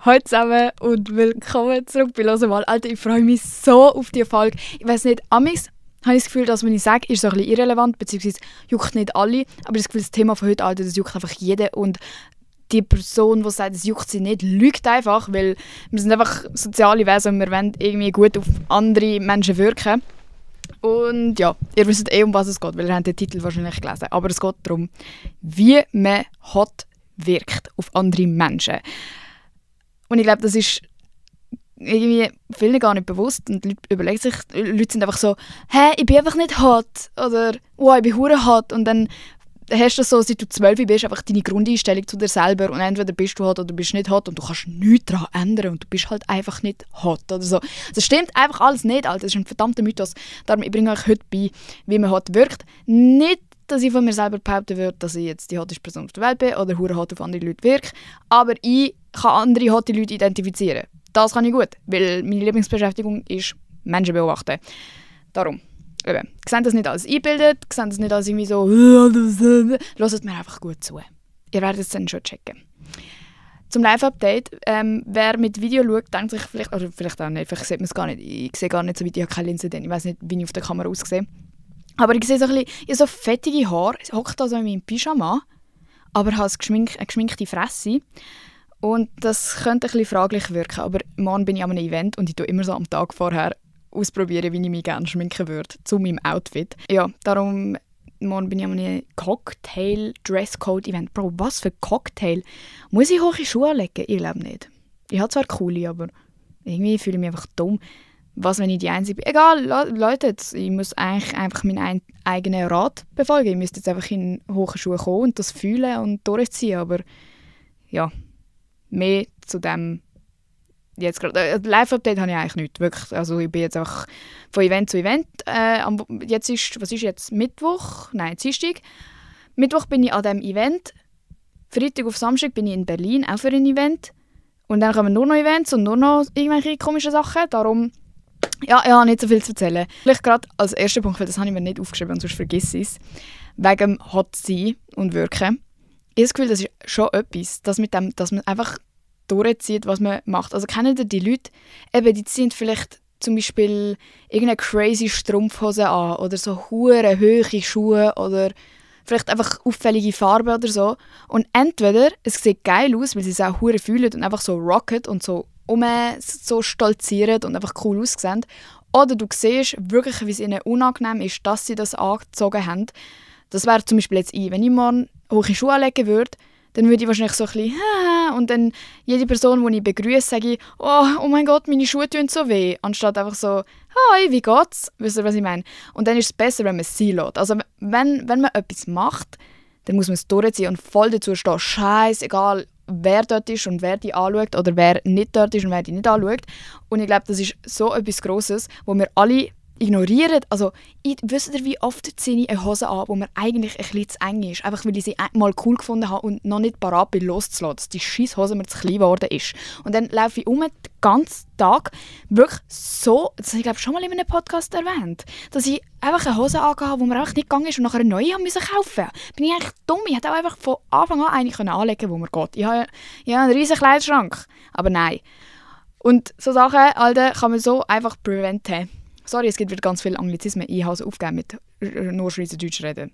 Hallo zusammen und willkommen zurück bei «Hören mal». Alter, ich freue mich so auf die Folge. Ich weiss nicht, amigs habe ich das Gefühl, dass, wenn ich sage, ist so ein bisschen irrelevant, beziehungsweise juckt nicht alle. Aber das Gefühl, das Thema von heute, Alter, das juckt einfach jeden. Und die Person, die sagt, es juckt sie nicht, lügt einfach, weil wir sind einfach soziale Wesen und wir wollen irgendwie gut auf andere Menschen wirken. Und ja, ihr wisst um was es geht, weil ihr habt den Titel wahrscheinlich gelesen. Aber es geht darum, wie man hot wirkt auf andere Menschen. Und ich glaube, das ist irgendwie vielen gar nicht bewusst. Und die Leute überlegen sich, Leute sind einfach so, «Hä, ich bin einfach nicht hot» oder «Oh, ich bin hure hot». Und dann hast du so, seit du 12 bist, einfach deine Grundeinstellung zu dir selber. Und entweder bist du hot oder bist nicht hot und du kannst nichts daran ändern und du bist halt einfach nicht hot oder so. Das stimmt einfach alles nicht, Alter. Das ist ein verdammter Mythos. Darum, ich bringe euch heute bei, wie man hot wirkt. Nicht, dass ich von mir selber behaupten würde, dass ich jetzt die hotteste Person auf der Welt bin oder hure hot auf andere Leute wirke. Aber ich kann andere hotte Leute identifizieren. Das kann ich gut, weil meine Lieblingsbeschäftigung ist Menschen beobachten. Darum, eben, seht das nicht alles einbildet, seht das nicht alles irgendwie so, hört mir einfach gut zu. Ihr werdet es dann schon checken. Zum Live-Update, wer mit Video schaut, denkt sich vielleicht, oder vielleicht auch nicht, vielleicht sieht man es gar nicht, ich sehe gar nicht so weit, ich habe keine Linse, denn ich weiß nicht, wie ich auf der Kamera aussehe. Aber ich sehe so ein bisschen, ich habe so fettige Haare, ich hocke da so in meinem Pyjama, aber habe eine geschminkte Fresse. Und das könnte ein bisschen fraglich wirken, aber morgen bin ich an einem Event und ich tue immer so am Tag vorher ausprobieren, wie ich mich gerne schminken würde, zu meinem Outfit. Ja, darum, morgen bin ich an einem Cocktail-Dresscode-Event. Bro, was für Cocktail? Muss ich hohe Schuhe legen? Ich glaube nicht. Ich habe zwar coole, aber irgendwie fühle ich mich einfach dumm. Was, wenn ich die Einzige bin? Egal, Leute, ich muss eigentlich einfach meinen eigenen Rat befolgen. Ich müsste jetzt einfach in hohe Schuhe kommen und das fühlen und durchziehen, aber ja, mehr zu dem jetzt gerade. Live-Update habe ich eigentlich nicht, wirklich. Also ich bin jetzt einfach von Event zu Event. Jetzt ist, was ist jetzt? Mittwoch? Nein, Dienstag. Mittwoch bin ich an diesem Event. Freitag auf Samstag bin ich in Berlin, auch für ein Event. Und dann kommen nur noch Events und nur noch irgendwelche komischen Sachen. Darum, ja, ich habe nicht so viel zu erzählen. Vielleicht gerade als erster Punkt, weil das habe ich mir nicht aufgeschrieben und sonst vergiss ich es. Wegen hot sein und wirken. Ich habe das Gefühl, das ist schon etwas, dass man einfach durchzieht, was man macht. Also kennen ihr die Leute, eben, die ziehen vielleicht zum Beispiel irgendeine crazy Strumpfhose an oder so hure hohe Schuhe oder vielleicht einfach auffällige Farben oder so. Und entweder es sieht geil aus, weil sie es auch hure fühlen und einfach so rocken und so so stolzieren und einfach cool aussehen. Oder du siehst wirklich, wie es ihnen unangenehm ist, dass sie das angezogen haben. Das wäre zum Beispiel jetzt ich. Wenn ich morgen hohe Schuhe anlegen würde, dann würde ich wahrscheinlich so ein bisschen und dann jede Person, die ich begrüße, sage ich, oh mein Gott, meine Schuhe tun so weh. Anstatt einfach so, hi, wie geht's? Wisst ihr, was ich meine? Und dann ist es besser, wenn man es sein lässt. Also wenn man etwas macht, dann muss man es durchziehen und voll dazu stehen. Scheißegal, wer dort ist und wer die anschaut oder wer nicht dort ist und wer die nicht anschaut. Und ich glaube, das ist so etwas Grosses, wo wir alle ignorieren. Also, wisst ihr, wie oft ziehe ich eine Hose an, wo mir eigentlich ein bisschen zu eng ist, einfach weil ich sie mal cool gefunden habe und noch nicht parat bin, loszulassen, dass die scheiß Hose mir zu klein geworden ist. Und dann laufe ich den ganzen Tag wirklich so, das habe ich glaube schon mal in einem Podcast erwähnt, dass ich einfach eine Hose angehabt habe, die mir einfach nicht gegangen ist und nachher eine neue haben müssen kaufen. Bin ich eigentlich dumm? Ich hätte auch einfach von Anfang an eine anlegen können, wo mir geht. Ich habe einen riesen Kleiderschrank, aber nein. Und so Sachen, Alter, kann man so einfach preventen. Sorry, es gibt wieder ganz viele Anglizismen. Ich habe es aufgegeben mit nur Schweizerdeutsch reden.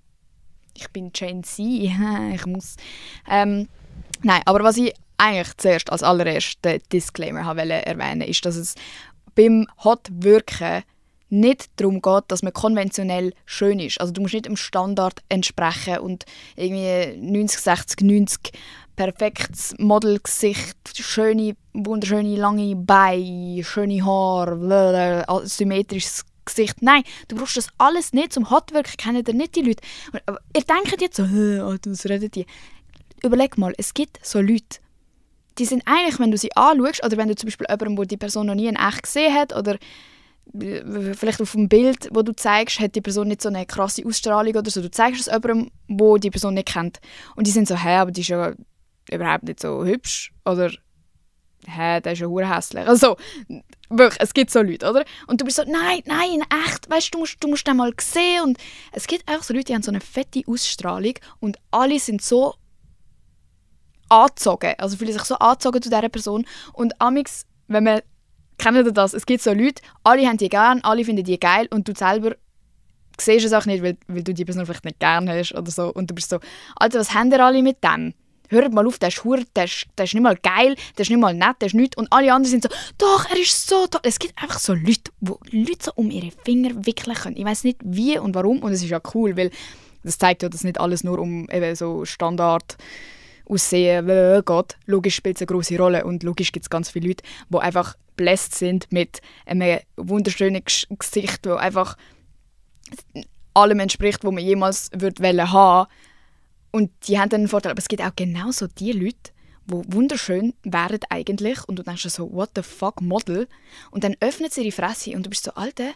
Ich bin Gen Z, ich muss. Nein, aber was ich eigentlich zuerst als allerersten Disclaimer erwähnen wollte, ist, dass es beim Hot-Wirken nicht darum geht, dass man konventionell schön ist. Also du musst nicht dem Standard entsprechen und irgendwie 90, 60, 90 perfektes Modelgesicht, schöne, wunderschöne lange Beine, schöne Haare, symmetrisches Gesicht. Nein, du brauchst das alles nicht zum Hotwork, kennen ihr nicht die Leute. Aber ihr denkt jetzt so, was reden die? Überleg mal, es gibt so Leute, die sind eigentlich, wenn du sie anschaust, oder wenn du zum Beispiel jemanden, der die Person noch nie in echt gesehen hat, oder vielleicht auf dem Bild, das du zeigst, hat die Person nicht so eine krasse Ausstrahlung oder so. Du zeigst es jemandem, der die Person nicht kennt. Und die sind so, aber die ist ja überhaupt nicht so hübsch. Oder, der ist ja hure hässlich. Also, wirklich, es gibt so Leute, oder? Und du bist so, nein, echt, weißt du, musst den mal sehen. Und es gibt auch so Leute, die haben so eine fette Ausstrahlung und alle sind so angezogen. Also fühlen sich so angezogen zu dieser Person. Und amix, wenn man, kennt ihr das? Es gibt so Leute, alle haben die gern, alle finden die geil und du selber siehst es auch nicht, weil du die Person vielleicht nicht gern hast oder so. Und du bist so, Alter, was haben ihr alle mit dem? Hört mal auf, der ist hure, der ist nicht mal geil, der ist nicht mal nett, der ist nichts. Und alle anderen sind so, doch, er ist so toll. Es gibt einfach so Leute, die Leute so um ihre Finger wickeln können. Ich weiss nicht wie und warum. Und es ist ja cool, weil das zeigt ja, dass nicht alles nur um eben so Standard aussehen geht. Logisch spielt es eine grosse Rolle und logisch gibt es ganz viele Leute, die einfach blessed sind mit einem wunderschönen Gesicht, das einfach allem entspricht, was man jemals haben wollte. Und die haben dann einen Vorteil. Aber es gibt auch genauso die Leute, die wunderschön wären eigentlich und du denkst so, what the fuck, Model? Und dann öffnet sie ihre Fresse und du bist so, Alter,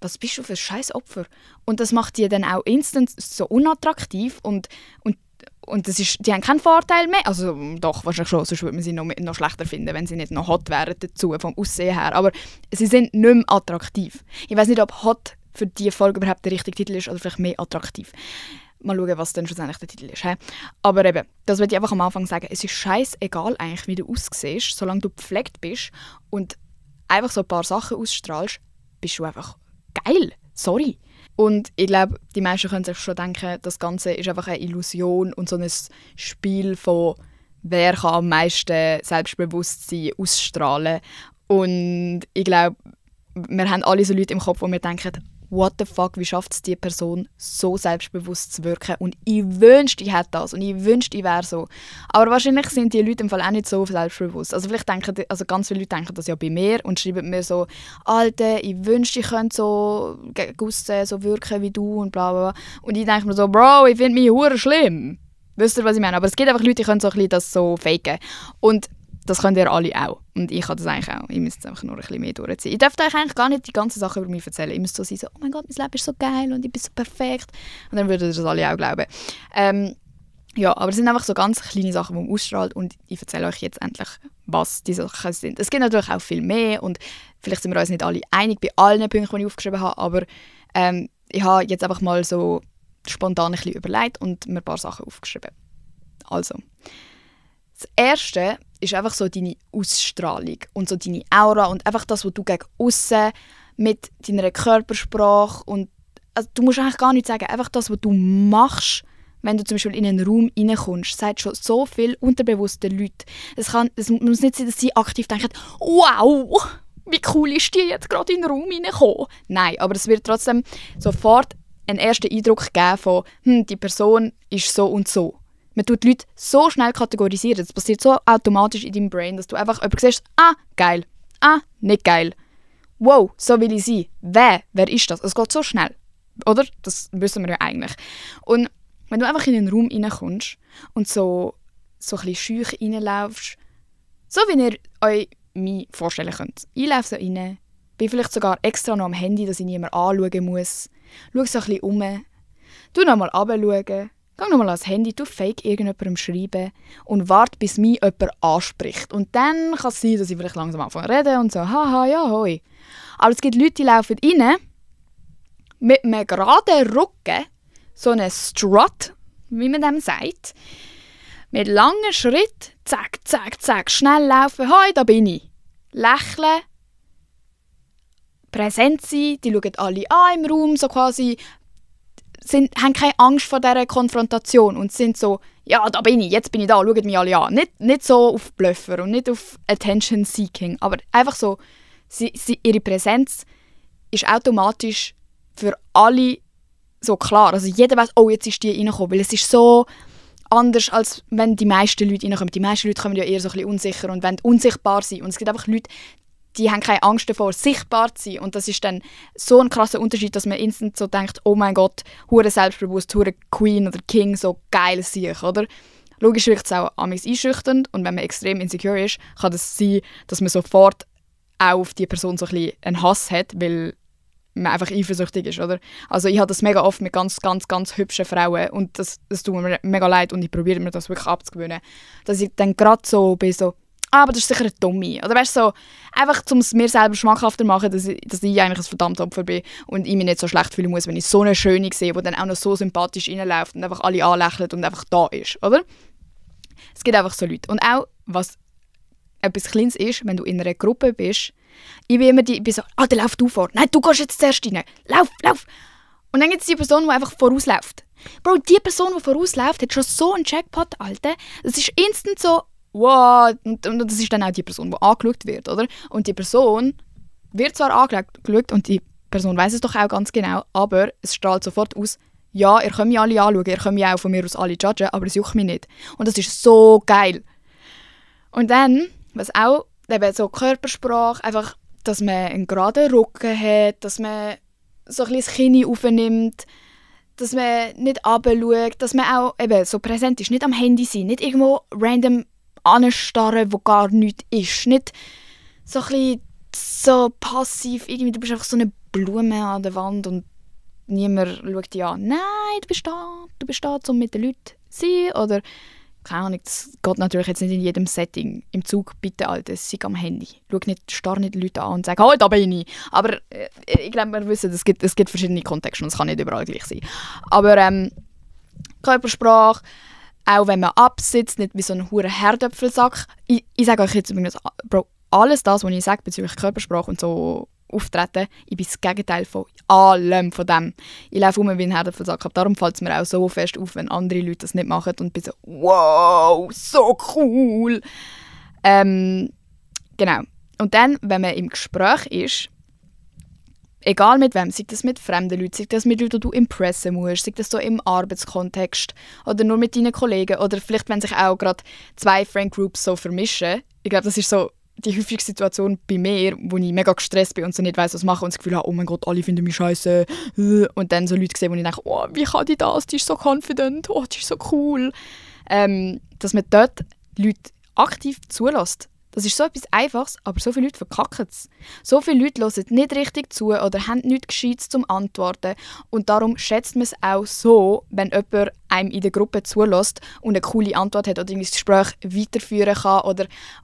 was bist du für ein scheiß Opfer? Und das macht die dann auch instant so unattraktiv und das ist, die haben keinen Vorteil mehr. Also doch, wahrscheinlich schon, sonst würde man sie noch schlechter finden, wenn sie nicht noch hot wären dazu, vom Aussehen her. Aber sie sind nicht mehr attraktiv. Ich weiß nicht, ob hot für diese Folge überhaupt der richtige Titel ist oder vielleicht mehr attraktiv. Mal schauen, was dann schlussendlich der Titel ist. He? Aber eben, das würde ich einfach am Anfang sagen, es ist scheißegal eigentlich, wie du aussiehst, solange du gepflegt bist und einfach so ein paar Sachen ausstrahlst, bist du einfach geil. Sorry. Und ich glaube, die meisten können sich schon denken, das Ganze ist einfach eine Illusion und so ein Spiel von wer kann am meisten Selbstbewusstsein ausstrahlen. Und ich glaube, wir haben alle so Leute im Kopf, wo wir denken, what the fuck, wie schafft es die Person, so selbstbewusst zu wirken? Und ich wünschte, ich hätte das und ich wünschte, ich wäre so. Aber wahrscheinlich sind die Leute im Fall auch nicht so selbstbewusst. Also vielleicht denken, also ganz viele Leute denken das ja bei mir und schreiben mir so, Alter, ich wünschte, ich könnte so aussehen, so wirken wie du und bla bla bla. Und ich denke mir so, Bro, ich finde mich hure schlimm. Wisst ihr, was ich meine? Aber es gibt einfach Leute, die können so ein bisschen das so faken. Und das könnt ihr alle auch. Und ich kann das eigentlich auch. Ich müsste einfach nur ein bisschen mehr durchziehen. Ich dürfte euch eigentlich gar nicht die ganzen Sachen über mich erzählen. Ich müsste so sein, so, oh mein Gott, mein Leben ist so geil und ich bin so perfekt. Und dann würden das alle auch glauben. Ja, aber es sind einfach so ganz kleine Sachen, die man ausstrahlt. Und ich erzähle euch jetzt endlich, was diese Sachen sind. Es gibt natürlich auch viel mehr. Und vielleicht sind wir uns nicht alle einig bei allen Punkten, die ich aufgeschrieben habe. Aber ich habe jetzt einfach mal so spontan ein bisschen überlegt und mir ein paar Sachen aufgeschrieben. Also, das Erste ist einfach so deine Ausstrahlung und so deine Aura und einfach das, was du gegen aussen mit deiner Körpersprache und also du musst eigentlich gar nichts sagen, einfach das, was du machst, wenn du zum Beispiel in einen Raum reinkommst, sagt schon so viel unterbewusste Leute. Es muss nicht sein, dass sie aktiv denken, wow, wie cool ist die jetzt gerade in den Raum reingekommen. Nein, aber es wird trotzdem sofort einen ersten Eindruck geben von, die Person ist so und so. Man tut die Leute so schnell kategorisieren. Das passiert so automatisch in deinem Brain, dass du einfach jemanden siehst, geil, nicht geil. Wow, so will ich sein. Wer ist das? Es geht so schnell, oder? Das wissen wir ja eigentlich. Und wenn du einfach in einen Raum reinkommst und so ein bisschen schüch reinlaufst, so wie ihr euch mich vorstellen könnt. Ich laufe so rein, bin vielleicht sogar extra noch am Handy, dass ich niemand anschauen muss. Schau so ein bisschen um, tu noch mal runterschauen. Geh nochmal ans Handy, du fake irgendjemandem schreiben und warte, bis mich jemand anspricht. Und dann kann es sein, dass ich vielleicht langsam anfange zu reden und so, haha, ja, hoi. Aber es gibt Leute, die laufen rein, mit einem geraden Rücken, so einen Strut, wie man dem sagt, mit langen Schritten, zack, zack, zack, schnell laufen, hoi, da bin ich. Lächeln, präsent sein, die schauen alle an im Raum, so quasi, haben keine Angst vor dieser Konfrontation und sind so, ja, da bin ich, jetzt bin ich da, schaut mich alle an. Nicht so auf Bluffer und nicht auf Attention Seeking, aber einfach so, ihre Präsenz ist automatisch für alle so klar. Also jeder weiß, oh, jetzt ist die reingekommen, weil es ist so anders, als wenn die meisten Leute reinkommen. Die meisten Leute kommen ja eher so ein bisschen unsicher und wollen unsichtbar sein. Und es gibt einfach Leute, die haben keine Angst davor, sichtbar zu sein. Und das ist dann so ein krasser Unterschied, dass man instant so denkt, oh mein Gott, hure selbstbewusst, hure Queen oder King, so geil sich, oder? Logisch wirkt es auch amigs einschüchternd und wenn man extrem insecure ist, kann es sein, dass man sofort auch auf die Person so ein bisschen einen Hass hat, weil man einfach eifersüchtig ist, oder? Also ich habe das mega oft mit ganz, ganz, ganz hübschen Frauen und das tut mir mega leid und ich probiere mir das wirklich abzugewöhnen, dass ich dann gerade so bin, so, aber das ist sicher eine Dumme. Oder weißt du, so, einfach um es mir selber schmackhafter machen, dass ich eigentlich ein verdammtes Opfer bin und ich mich nicht so schlecht fühlen muss, wenn ich so eine Schöne sehe, die dann auch noch so sympathisch reinläuft und einfach alle anlächelt und einfach da ist, oder? Es gibt einfach so Leute. Und auch, was etwas Kleines ist, wenn du in einer Gruppe bist, ich bin immer so, dann lauf du vor. Nein, du gehst jetzt zuerst rein. Lauf. Und dann gibt es die Person, die einfach vorausläuft. Bro, die Person, die vorausläuft, hat schon so einen Jackpot, Alter. Das ist instant so, wow. Und das ist dann auch die Person, die angeschaut wird, oder? Und die Person wird zwar angeschaut und die Person weiss es doch auch ganz genau, aber es strahlt sofort aus, ja, ihr könnt mich alle anschauen, ihr könnt mich auch von mir aus alle judgen, aber es juckt mich nicht. Und das ist so geil. Und dann, was auch, eben so Körpersprache, einfach, dass man einen geraden Rücken hat, dass man so ein bisschen das Kinn aufnimmt, dass man nicht runterschaut, dass man auch eben so präsent ist, nicht am Handy sein, nicht irgendwo random anstarren, wo gar nichts ist, nicht so ein bisschen so passiv, irgendwie, du bist einfach so eine Blume an der Wand und niemand schaut dich an. Nein, du bist da, um mit den Leuten zu sein, oder keine Ahnung, das geht natürlich jetzt nicht in jedem Setting. Im Zug, bitte, Alter, sei am Handy. Starr nicht die Leute an und sag, «Oh, da bin ich!» Aber ich glaube, wir wissen, es gibt verschiedene Kontexte und es kann nicht überall gleich sein. Aber Körpersprache, auch wenn man absitzt, nicht wie so ein hoher Herdöpfelsack. Ich sage euch jetzt übrigens, Bro, alles das, was ich sage bezüglich Körpersprache und so Auftreten, ich bin das Gegenteil von allem von dem. Ich laufe wie ein Herdöpfelsack. Darum fällt es mir auch so fest auf, wenn andere Leute das nicht machen und bin so, wow, so cool. Genau. Und dann, wenn man im Gespräch ist, egal mit wem, sei das mit fremden Leuten, sei das mit Leuten, die du impressen musst, sei das so im Arbeitskontext oder nur mit deinen Kollegen oder vielleicht, wenn sich auch gerade zwei Friendgroups so vermischen. Ich glaube, das ist so die häufige Situation bei mir, wo ich mega gestresst bin und so nicht weiss, was machen und das Gefühl habe, oh mein Gott, alle finden mich scheiße. Und dann so Leute sehen, wo ich denke, oh, wie kann die das? Die ist so confident, oh, die ist so cool. Dass man dort Leute aktiv zulässt. Das ist so etwas Einfaches, aber so viele Leute verkacken es. So viele Leute hören nicht richtig zu oder haben nichts Gescheites zum Antworten. Und darum schätzt man es auch so, wenn jemand einem in der Gruppe zulässt und eine coole Antwort hat oder das Gespräch weiterführen kann.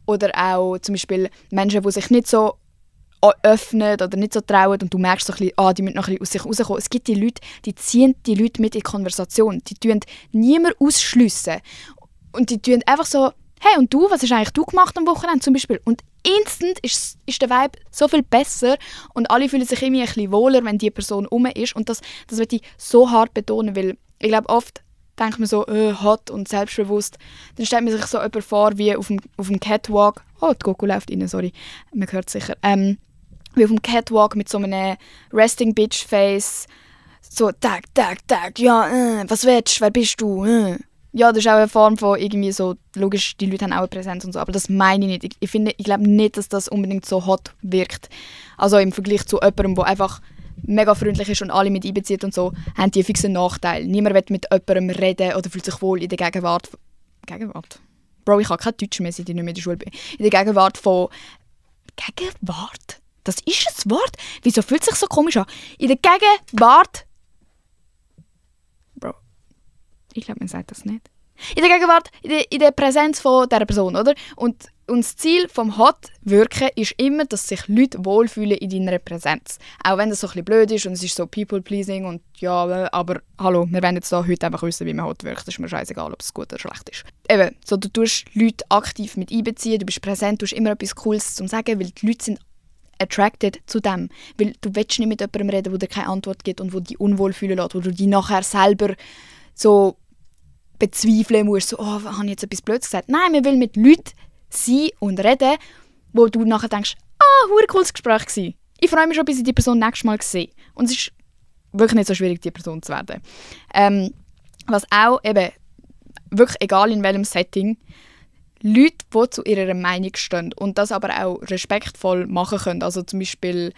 Oder auch zum Beispiel Menschen, die sich nicht so öffnen oder nicht so trauen und du merkst so ein bisschen, die müssen noch ein bisschen aus sich rauskommen. Es gibt die Leute, die ziehen die Leute mit in die Konversation. Die tun niemanden ausschliessen. Und die tun einfach so, hey, und du, was hast eigentlich du gemacht am Wochenende zum Beispiel? Und instant ist der Vibe so viel besser und alle fühlen sich irgendwie ein bisschen wohler, wenn die Person rum ist. Und das möchte ich so hart betonen, weil ich glaube, oft denkt man so, hot und selbstbewusst. Dann stellt man sich so jemand vor, wie auf dem Catwalk. Oh, die Goku läuft rein, sorry. Man hört es sicher. Wie auf dem Catwalk mit so einem Resting Bitch Face. So, Tag, ja, was willst du, wer bist du? Ja, das ist auch eine Form von irgendwie so, logisch, die Leute haben auch eine Präsenz und so, aber das meine ich nicht. Ich glaube nicht, dass das unbedingt so hot wirkt. Also im Vergleich zu jemandem, der einfach mega freundlich ist und alle mit einbezieht und so, haben die einen fixen Nachteil. Niemand will mit jemandem reden oder fühlt sich wohl in der Gegenwart. Gegenwart? Bro, ich habe kein Deutsch mehr, seit ich nicht mehr in der Schule bin. In der Gegenwart von... Gegenwart? Das ist ein Wort? Wieso fühlt es sich so komisch an? In der Gegenwart... Bro, ich glaube, man sagt das nicht. In der Gegenwart, in der Präsenz von dieser Person, oder? Und das Ziel vom Hot-Wirken ist immer, dass sich Leute wohlfühlen in deiner Präsenz. Auch wenn das so ein bisschen blöd ist und es ist so People-Pleasing und ja, aber hallo, wir wollen jetzt da heute einfach wissen, wie man Hot wirkt. Das ist mir scheißegal, ob es gut oder schlecht ist. Eben, so, du tust Leute aktiv mit einbeziehen, du bist präsent, du hast immer etwas Cooles zu sagen, weil die Leute sind attracted zu dem. Weil du willst nicht mit jemandem reden, der dir keine Antwort gibt und der dich unwohl fühlen lässt, wo du dich nachher selber so bezweifeln musst, so, habe ich jetzt etwas Blödes gesagt? Nein, wir wollen mit Leuten sein und reden, wo du nachher denkst, hure cooles Gespräch gewesen. Ich freue mich schon, bis ich die Person nächstes Mal sehe. Und es ist wirklich nicht so schwierig, die Person zu werden. Was auch eben, wirklich egal in welchem Setting, Leute, die zu ihrer Meinung stehen und das aber auch respektvoll machen können. Also zum Beispiel,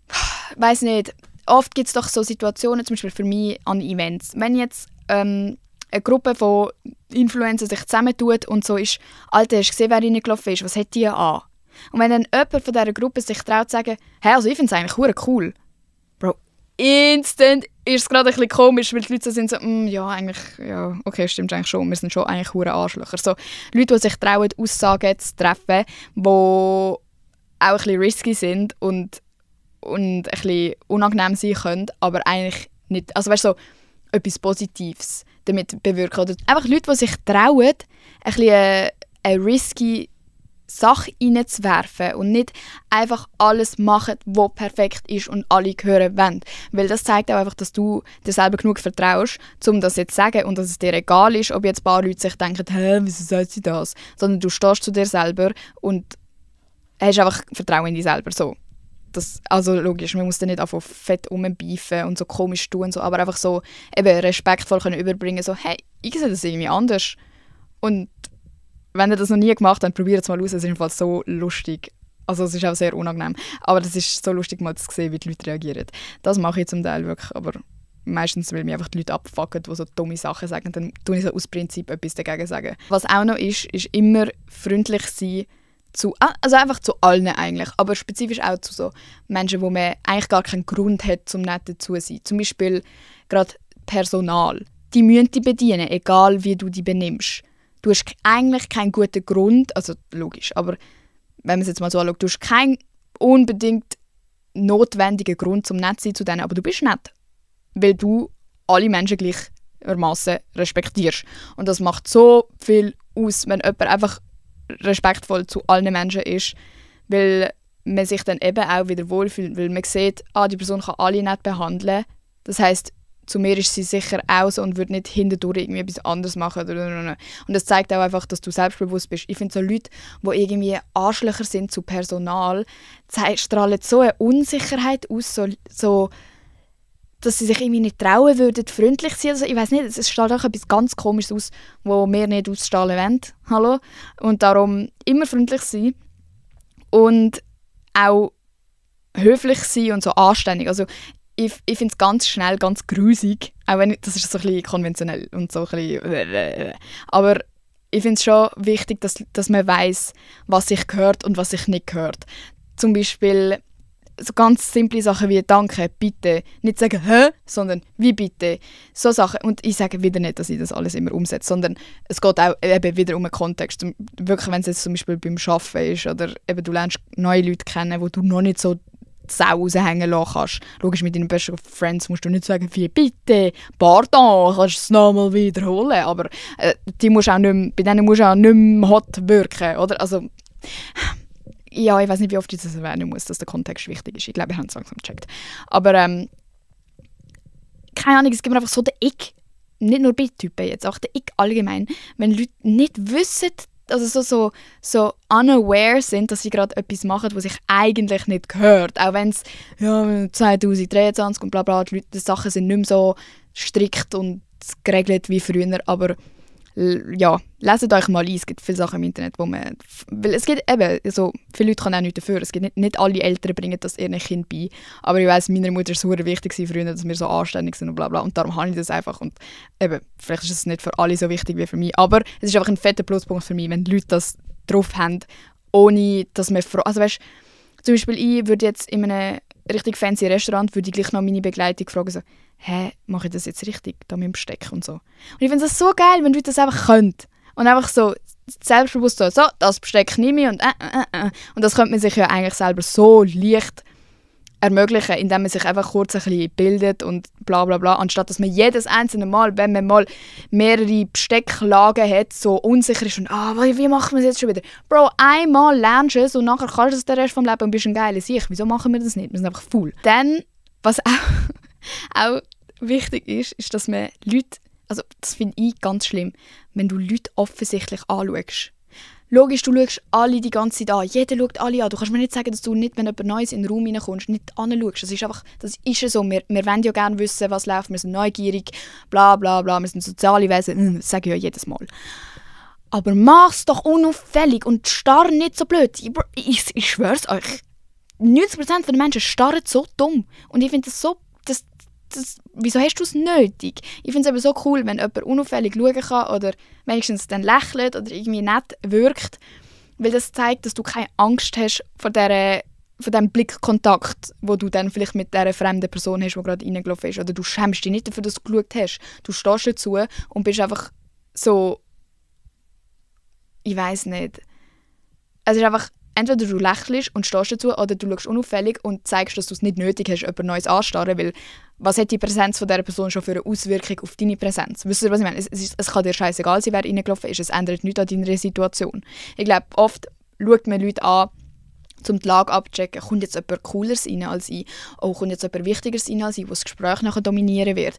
ich weiss nicht, oft gibt es doch so Situationen, zum Beispiel für mich an Events, wenn jetzt eine Gruppe von Influencern sich zusammentut und so ist, Alter, hast du gesehen, wer reingelaufen ist? Was hat die an? Und wenn dann jemand von dieser Gruppe sich traut zu sagen, hey, also ich finde es eigentlich verdammt cool. Bro, instant ist es gerade ein bisschen komisch, weil die Leute so sind so, ja, eigentlich, ja, okay, stimmt eigentlich schon, wir sind schon eigentlich verdammt Arschlöcher. So, Leute, die sich trauen, Aussagen zu treffen, die auch ein bisschen risky sind und ein bisschen unangenehm sein können, aber eigentlich nicht, also weißt du, so, etwas Positives damit bewirken. Oder einfach Leute, die sich trauen, ein bisschen eine risky Sache reinzuwerfen und nicht einfach alles machen, was perfekt ist und alle hören wollen. Weil das zeigt auch einfach, dass du dir selber genug vertraust, um das jetzt zu sagen und dass es dir egal ist, ob jetzt ein paar Leute sich denken, wieso sagt sie das? Sondern du stehst zu dir selber und hast einfach Vertrauen in dich selber. So. Das, also logisch, man muss dann nicht einfach fett rumbeifen und so komisch tun, und so, aber einfach so eben respektvoll können überbringen, so hey, ich sehe das irgendwie anders. Und wenn ihr das noch nie gemacht habt, probiert es mal aus. Es ist jedenfalls so lustig. Also es ist auch sehr unangenehm. Aber es ist so lustig, mal zu sehen, wie die Leute reagieren. Das mache ich zum Teil wirklich. Aber meistens, weil mich einfach die Leute abfucken, die so dumme Sachen sagen. Dann tue ich so aus Prinzip etwas dagegen sagen. Was auch noch ist immer freundlich sein also einfach zu allen eigentlich. Aber spezifisch auch zu so Menschen, wo man eigentlich gar keinen Grund hat, zum nicht dazu zu sein. Zum Beispiel gerade Personal. Die müssen dich bedienen, egal wie du dich benimmst. Du hast eigentlich keinen guten Grund, also logisch, aber wenn man es jetzt mal so anschaut, du hast keinen unbedingt notwendigen Grund, zum nett zu sein zu denen, aber du bist nett, weil du alle Menschen gleichermaßen respektierst. Und das macht so viel aus, wenn jemand einfach respektvoll zu allen Menschen ist, weil man sich dann eben auch wieder wohlfühlt, weil man sieht, die Person kann alle nett behandeln. Das heisst, zu mir ist sie sicher auch so und würde nicht hintendurch irgendwie etwas anderes machen. Und das zeigt auch einfach, dass du selbstbewusst bist. Ich finde so Leute, die irgendwie Arschlöcher sind zu Personal, strahlen so eine Unsicherheit aus, so, dass sie sich irgendwie nicht trauen würden, freundlich zu sein. Also, ich weiß nicht, es strahlt auch etwas ganz Komisches aus, wo wir nicht ausstrahlen wollen. Hallo? Und darum immer freundlich sein und auch höflich sein und so anständig. Also, ich finde es ganz schnell ganz grusig, auch wenn das ist so ein bisschen konventionell und so ein bisschen aber ich finde es schon wichtig, dass man weiss, was sich gehört und was sich nicht gehört. Zum Beispiel so ganz simple Sachen wie «Danke», «Bitte». Nicht sagen «Hä?», sondern «Wie bitte?». So Sachen. Und ich sage wieder nicht, dass ich das alles immer umsetze, sondern es geht auch eben wieder um einen Kontext. Wirklich, wenn es jetzt zum Beispiel beim Arbeiten ist oder eben du lernst neue Leute kennen, wo du noch nicht so Sau raushängen lassen kannst. Logisch, mit deinen besten Friends musst du nicht sagen, wie bitte, pardon, kannst du es nochmal wiederholen. Aber bei denen musst du auch nicht mehr hot wirken, oder? Also, ja, ich weiß nicht, wie oft ich das erwähnen muss, dass der Kontext wichtig ist. Ich glaube, wir haben es langsam gecheckt. Aber, keine Ahnung, es gibt mir einfach so den Ick, nicht nur bei Typen jetzt, auch den Ick allgemein, wenn Leute nicht wissen, also so unaware sind, dass sie gerade etwas machen, was sich eigentlich nicht gehört. Auch wenn es 2023 und bla bla, die Sachen sind nicht mehr so strikt und geregelt wie früher, aber ja, leset euch mal ein, es gibt viele Sachen im Internet, wo man, weil es gibt eben, also viele Leute können auch nichts dafür, es gibt nicht alle Eltern bringen das ihren Kind bei, aber ich weiss, meiner Mutter war es super wichtig früher, dass wir so anständig sind und bla bla, und darum habe ich das einfach und eben, vielleicht ist es nicht für alle so wichtig wie für mich, aber es ist einfach ein fetter Pluspunkt für mich, wenn die Leute das drauf haben, ohne dass man, also weißt, zum Beispiel ich würde jetzt in einem richtig fancy Restaurant, würde ich gleich noch meine Begleitung fragen, so, mache ich das jetzt richtig, da mit dem Besteck und so. Und ich finde das so geil, wenn Leute das einfach können. Und einfach so selbstbewusst so, das Besteck nehme ich und Und das könnte man sich ja eigentlich selber so leicht ermöglichen, indem man sich einfach kurz ein bisschen bildet und bla bla bla, anstatt dass man jedes einzelne Mal, wenn man mal mehrere Bestecklagen hat, so unsicher ist und wie machen wir es jetzt schon wieder? Bro, einmal lernst du es und nachher kannst du es den Rest vom Leben und bist ein geiler Sieg. Wieso machen wir das nicht? Wir sind einfach faul. Dann, was auch wichtig ist, dass man Leute, also das finde ich ganz schlimm, wenn du Leute offensichtlich anschaust. Logisch, du schaust alle die ganze Zeit an. Jeder schaut alle an. Du kannst mir nicht sagen, dass du nicht, wenn jemand Neues in den Raum reinkommst, nicht anschaust. Das ist einfach, das ist ja so. Wir wollen ja gerne wissen, was läuft. Wir sind neugierig, bla bla bla. Wir sind soziale Wesen. Das sage ich ja jedes Mal. Aber mach's doch unauffällig und starr nicht so blöd. Ich schwör's euch. 90% der Menschen starren so dumm. Und ich finde das so... wieso hast du es nötig? Ich finde es eben so cool, wenn jemand unauffällig schauen kann oder wenigstens dann lächelt oder irgendwie nett wirkt, weil das zeigt, dass du keine Angst hast vor dem Blickkontakt, wo du dann vielleicht mit dieser fremden Person hast, die gerade reingelaufen ist. Oder du schämst dich nicht dafür, dass du geschaut hast. Du stehst dazu und bist einfach so... Ich weiss nicht. Es ist einfach entweder du lächelst und stehst dazu oder du schaust unauffällig und zeigst, dass du es nicht nötig hast, jemand Neues anzustarren, weil was hat die Präsenz von dieser Person schon für eine Auswirkung auf deine Präsenz? Wisst ihr, was ich meine? Es kann dir scheißegal sein, wer reingelaufen ist, es ändert nichts an deiner Situation. Ich glaube, oft schaut man Leute an, um die Lage abzuchecken, kommt jetzt jemand Cooleres rein als ich, oh, kommt jetzt jemand Wichtigeres rein als ich, wo das Gespräch nachher dominieren wird.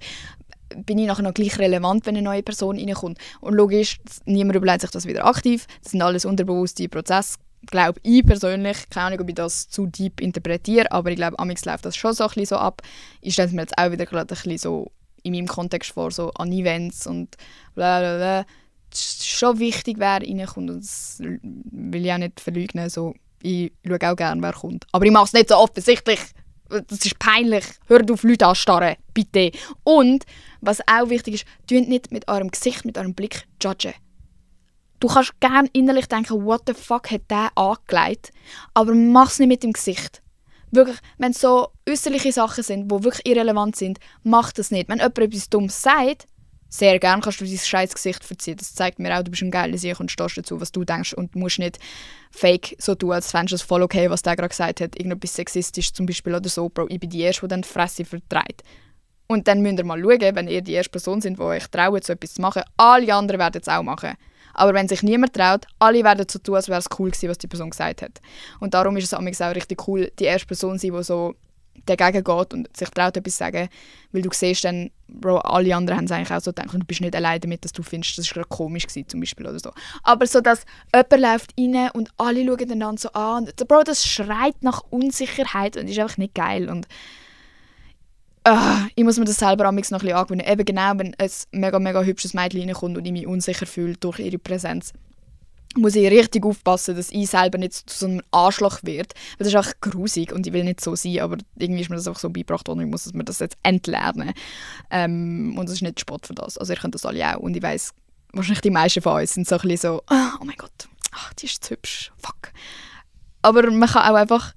Bin ich nachher noch gleich relevant, wenn eine neue Person reinkommt? Und logisch, niemand überlegt sich das wieder aktiv, das sind alles unterbewusste Prozesse, glaube ich persönlich, keine Ahnung, ob ich das zu deep interpretiere, aber ich glaube, amigs läuft das schon so ein bisschen so ab. Ich stelle es mir jetzt auch wieder gerade ein bisschen so in meinem Kontext vor, so an Events und blablabla. Es ist schon wichtig, wer reinkommt, und das will ich auch nicht verleugnen, so, ich schaue auch gerne, wer kommt. Aber ich mache es nicht so offensichtlich. Das ist peinlich. Hört auf, Leute anstarren. Bitte. Und, was auch wichtig ist, tut nicht mit eurem Gesicht, mit eurem Blick judgen. Du kannst gerne innerlich denken, what the fuck hat der angelegt, aber mach es nicht mit dem Gesicht. Wirklich, wenn es so äußerliche Sachen sind, die wirklich irrelevant sind, mach das nicht. Wenn jemand etwas Dummes sagt, sehr gerne kannst du dein scheiß Gesicht verziehen. Das zeigt mir auch, du bist ein geiler Sieg und stehst dazu, was du denkst, und musst nicht fake so tun, als fändest du es voll okay, was der gerade gesagt hat. Irgendetwas sexistisch zum Beispiel oder so. Bro, ich bin die Erste, die dann die Fresse vertreibt. Und dann müsst ihr mal schauen, wenn ihr die erste Person sind, die euch traut, so etwas zu machen. Alle anderen werden es auch machen. Aber wenn sich niemand traut, alle werden so tun, als wäre es cool gewesen, was die Person gesagt hat. Und darum ist es auch richtig cool, die erste Person zu sein, die so dagegen geht und sich traut, etwas zu sagen. Weil du siehst dann, Bro, alle anderen haben es eigentlich auch so gedacht und du bist nicht allein damit, dass du findest, das war gerade komisch gewesen, zum Beispiel oder so. Aber so, dass jemand läuft rein und alle schauen einander so an. Und, Bro, das schreit nach Unsicherheit und ist einfach nicht geil. Und ich muss mir das selber noch ein bisschen angewöhnen. Eben genau, wenn ein mega, mega hübsches Mädchen reinkommt und ich mich unsicher fühle durch ihre Präsenz, muss ich richtig aufpassen, dass ich selber nicht zu so einem Arschloch werde. Weil das ist einfach grusig und ich will nicht so sein, aber irgendwie ist mir das einfach so beigebracht worden, ich muss mir das jetzt entlernen. Und das ist nicht Spott für das. Also ihr könnt das alle auch. Und ich weiss, wahrscheinlich die meisten von uns sind so ein bisschen so, oh mein Gott, die ist zu hübsch, fuck. Aber man kann auch einfach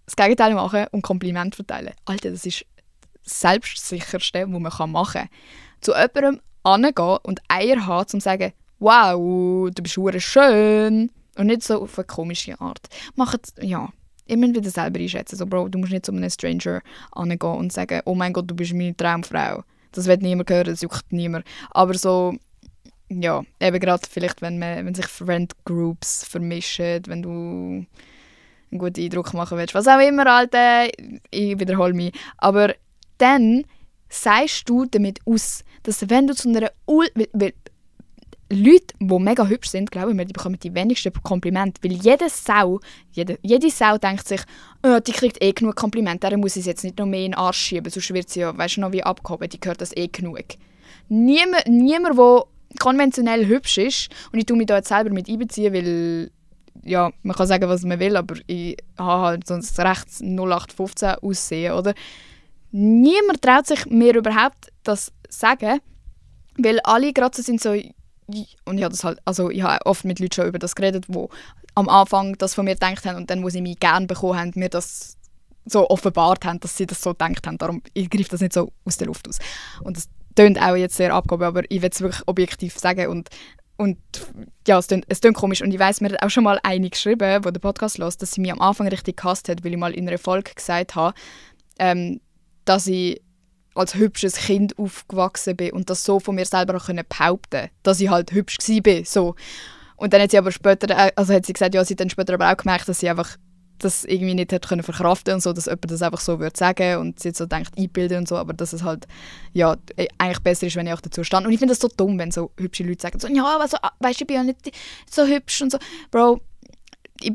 das Gegenteil machen und Kompliment verteilen. Alter, das ist das Selbstsicherste, was man machen kann. Zu jemandem hingehen und Eier haben, um zu sagen, wow, du bist verdammt schön. Und nicht so auf eine komische Art. Ja, ihr müsst wieder selber einschätzen. So, Bro, du musst nicht zu einem Stranger hingehen und sagen, oh mein Gott, du bist meine Traumfrau. Das wird niemand hören, das juckt niemand. Aber so, ja, eben gerade vielleicht, wenn sich Friend-Groups vermischen, wenn du einen guten Eindruck machen willst, was auch immer, Alter, ich wiederhole mich. Aber dann sagst du damit aus, dass wenn du zu einer Leute, die mega hübsch sind, glaube ich, die bekommen die wenigsten Komplimente. Weil jede Sau denkt sich, oh, die kriegt eh genug Komplimente, darum muss ich jetzt nicht noch mehr in den Arsch schieben, sonst wird sie ja, weißt du, noch wie abgehoben, die gehört das eh genug. Niemand, der konventionell hübsch ist, und ich tue mich da jetzt selber mit einbeziehen, weil, ja, man kann sagen, was man will, aber ich habe halt sonst recht 0815 aussehen, oder? Niemand traut sich mir überhaupt das sagen, weil alle gerade so sind so, und ich habe oft mit Leuten schon über das geredet, die am Anfang das von mir gedacht haben und dann, wo sie mich gerne bekommen haben, mir das so offenbart haben, dass sie das so gedacht haben. Darum, ich greife das nicht so aus der Luft aus. Und das tönt auch jetzt sehr abgehoben, aber ich will es wirklich objektiv sagen und ja, es tönt komisch. Und ich weiss, mir hat auch schon mal eine geschrieben, die den Podcast hört, dass sie mich am Anfang richtig gehasst hat, weil ich mal in einer Folge gesagt habe, dass ich als hübsches Kind aufgewachsen bin und das so von mir selber auch behaupten konnte, dass ich halt hübsch war. So. Und dann hat sie aber später, also hat sie gesagt, ja, sie hat dann später aber auch gemerkt, dass sie einfach das irgendwie nicht hat können verkraften und so, dass jemand das einfach so würde sagen und sie jetzt so denkt, einbilden und so, aber dass es halt, ja, eigentlich besser ist, wenn ich auch dazu stand. Und ich finde das so dumm, wenn so hübsche Leute sagen, so, ja, also, weißt du, ich bin ja nicht so hübsch und so. Bro,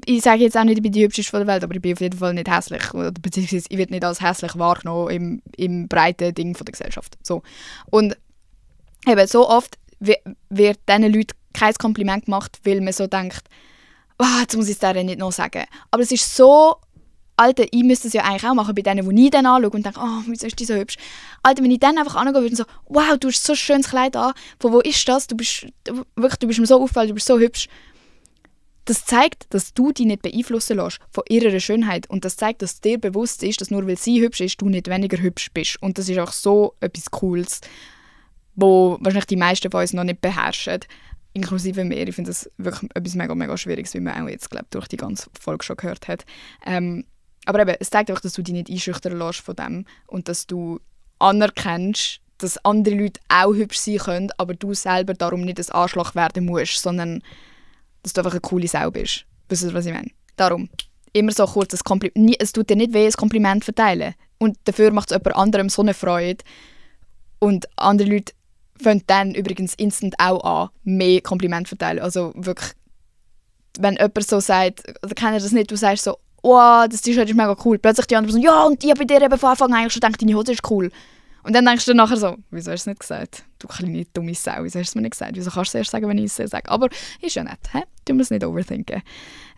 ich sage jetzt auch nicht, ich bin die hübscheste von der Welt, aber ich bin auf jeden Fall nicht hässlich. Oder beziehungsweise ich werde nicht als hässlich wahrgenommen im breiten Ding von der Gesellschaft. So. Und eben so oft wird diesen Leuten kein Kompliment gemacht, weil man so denkt, jetzt muss ich es denen nicht noch sagen. Aber es ist so, Alter, ich müsste es ja eigentlich auch machen bei denen, die ich dann anschaue und denke, wieso ist die so hübsch? Alter, wenn ich dann einfach angehen würde und so, wow, du hast so ein schönes Kleid an, von wo ist das? Du bist mir so auffallend, du bist so hübsch. Das zeigt, dass du dich nicht beeinflussen lässt von ihrer Schönheit. Und das zeigt, dass dir bewusst ist, dass nur weil sie hübsch ist, du nicht weniger hübsch bist. Und das ist auch so etwas Cooles, wo wahrscheinlich die meisten von uns noch nicht beherrschen. inklusive mir. Ich finde das wirklich etwas mega, mega Schwieriges, wie man auch jetzt, glaube durch die ganze Folge schon gehört hat. Aber eben, es zeigt einfach, dass du dich nicht einschüchtern lässt von dem und dass du anerkennst, dass andere Leute auch hübsch sein können, aber du selber darum nicht ein Arschloch werden musst, sondern dass du einfach eine coole Sau bist. Weißt du, was ich meine? Darum, immer so kurz ein Kompliment. Es tut dir nicht weh, ein Kompliment verteilen. Und dafür macht es jemand anderem so eine Freude. Und andere Leute fangen dann übrigens instant auch an, mehr Kompliment verteilen. Also wirklich, wenn jemand so sagt, oder kennt ihr das nicht, du sagst so, oh, das T-Shirt ist mega cool. Plötzlich die andere Person, ja, und ich habe bei dir eben von Anfang an eigentlich schon gedacht, deine Hose ist cool. Und dann denkst du nachher so, wieso hast du es nicht gesagt? Du kleine dumme Sau, wieso hast du es mir nicht gesagt? Wieso kannst du es erst sagen, wenn ich es sage? Aber ist ja nett, hä? Du musst es nicht overthinken.